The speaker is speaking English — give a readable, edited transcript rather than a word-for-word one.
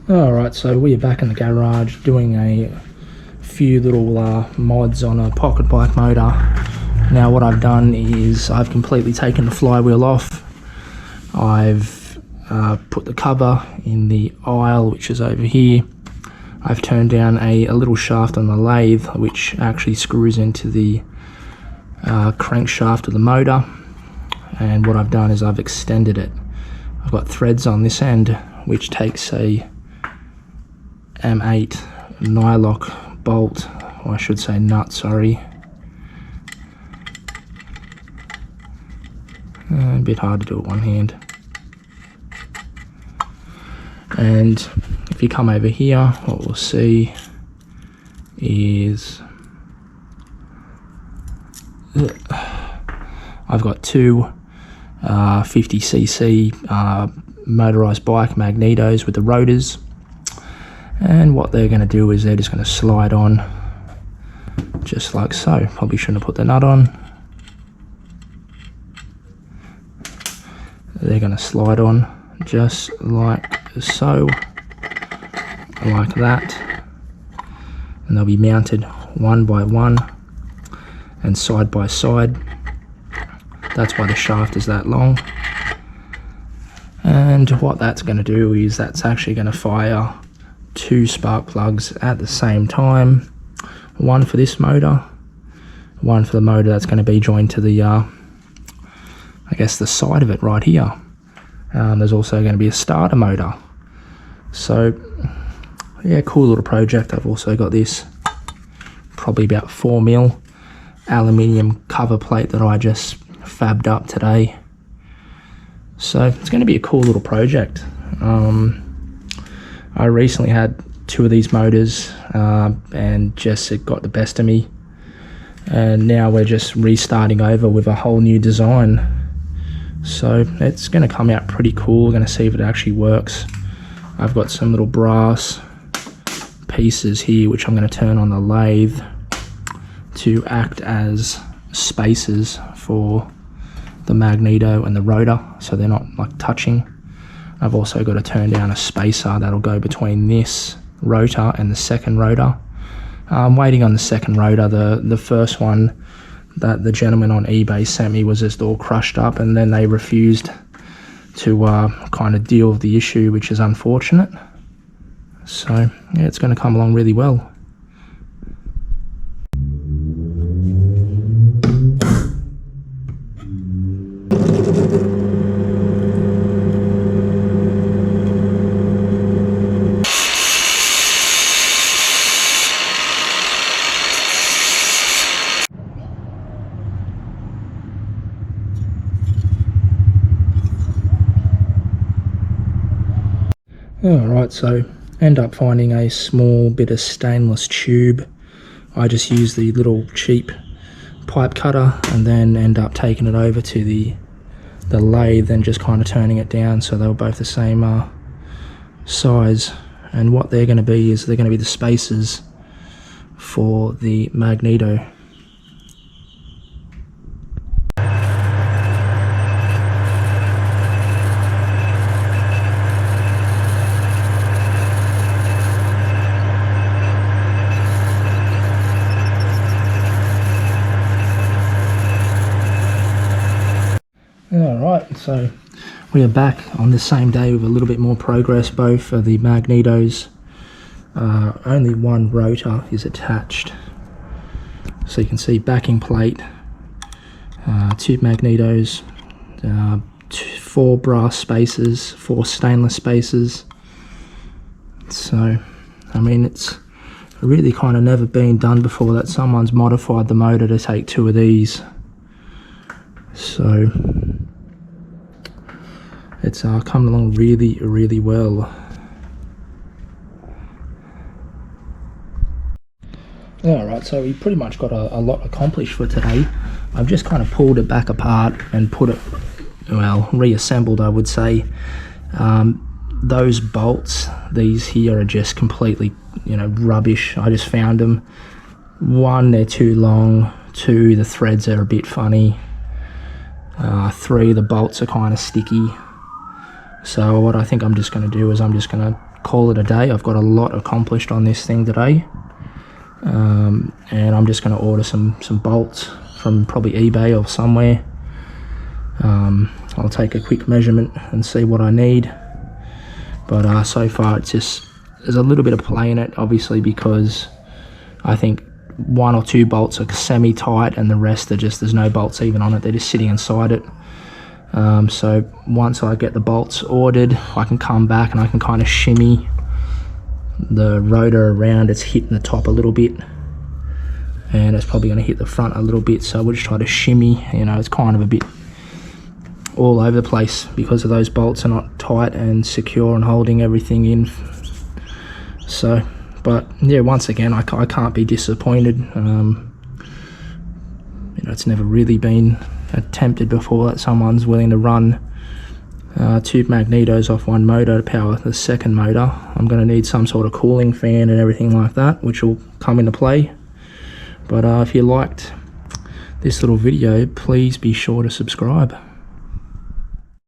Alright, so we are back in the garage doing a few little mods on a pocket bike motor. Now what I've done is I've completely taken the flywheel off. I've put the cover in the aisle, which is over here. I've turned down a little shaft on the lathe which actually screws into the crankshaft of the motor, and what I've done is I've extended it. I've got threads on this end which takes a M8 nylock bolt, or I should say nut, sorry. A bit hard to do with one hand. And if you come over here, what we'll see is I've got two 50cc motorized bike magnetos with the rotors, and what they're going to do is they're just going to slide on just like so. Probably shouldn't have put the nut on. They're going to slide on just like so, like that, and they'll be mounted one by one and side by side. That's why the shaft is that long. And what that's going to do is that's actually going to fire two spark plugs at the same time. One for this motor, one for the motor that's going to be joined to the I guess the side of it right here. There's also going to be a starter motor. So yeah, cool little project. I've also got this probably about 4mm aluminium cover plate that I just fabbed up today. So it's going to be a cool little project. I recently had two of these motors and just it got the best of me, and now we're just restarting over with a whole new design. So it's going to come out pretty cool. We're going to see if it actually works. I've got some little brass pieces here which I'm going to turn on the lathe to act as spacers for the magneto and the rotor, so they're not like touching. I've also got to turn down a spacer that'll go between this rotor and the second rotor. I'm waiting on the second rotor. The first one that the gentleman on eBay sent me was just all crushed up, and then they refused to kind of deal with the issue, which is unfortunate. So yeah, it's going to come along really well. Alright, so end up finding a small bit of stainless tube. I just use the little cheap pipe cutter and then end up taking it over to the lathe and just kind of turning it down so they were both the same size. And what they're going to be is they're going to be the spacers for the magneto. Alright, so we are back on the same day with a little bit more progress. Both of the magnetos, only one rotor is attached. So you can see backing plate, two magnetos, 4 brass spacers, 4 stainless spacers. So, I mean, it's really kind of never been done before that someone's modified the motor to take 2 of these. So it's coming along really, really well. Alright, so we pretty much got a lot accomplished for today. I've just kind of pulled it back apart and put it, well, reassembled, I would say. Those bolts, these here, are just completely, you know, rubbish. I just found them. 1, they're too long. 2, the threads are a bit funny. 3, the bolts are kind of sticky. So what I think I'm just going to do is I'm just going to call it a day. I've got a lot accomplished on this thing today. And I'm just going to order some bolts from probably eBay or somewhere. I'll take a quick measurement and see what I need. But so far it's just, there's a little bit of play in it, obviously, because I think 1 or 2 bolts are semi-tight and the rest are just, there's no bolts even on it, they're just sitting inside it. So once I get the bolts ordered, I can come back and I can kind of shimmy the rotor around. It's hitting the top a little bit and it's probably going to hit the front a little bit, so we'll just try to shimmy. You know, it's kind of a bit all over the place because of those bolts are not tight and secure and holding everything in. So, but yeah, once again, I can't be disappointed. You know, it's never really been attempted before that someone's willing to run 2 magnetos off one motor to power the second motor. I'm going to need some sort of cooling fan and everything like that, which will come into play. But if you liked this little video, please be sure to subscribe.